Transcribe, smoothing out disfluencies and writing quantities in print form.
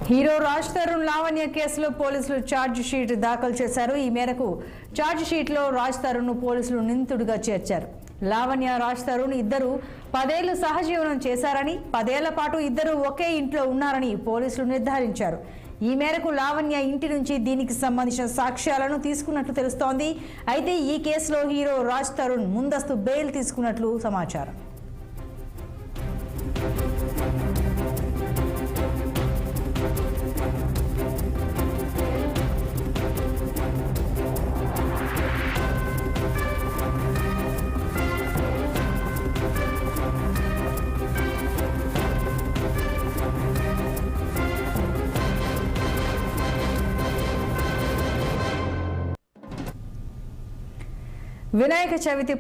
Hero Raj Tarun Lavanya కేసులో పోలీసులు charge sheet దాఖలు చేశారు. ఈ మేరకు ఛార్జ్ షీట్లో రాజ్ తరుణ్ పోలీసులు నిందితుడిగా చేర్చారు. లావణ్య, రాజ్ తరుణ్ ఇద్దరు 10 ఏళ్లు సహజీవనం చేశారని, 10 ఏళ్ల పాటు ఇద్దరు ఒకే ఇంట్లో ఉన్నారని పోలీసులు నిర్ధారించారు. ఈ మేరకు లావణ్య ఇంటి నుంచి దీనికి సంబంధించిన సాక్ష్యాలను తీసుకున్నట్లు తెలుస్తోంది. అయితే ఈ కేసులో హీరో రాజ్ తరుణ్ ముందస్తు బెయిల్ తీసుకున్నట్లు సమాచారం. వినాయక చవితి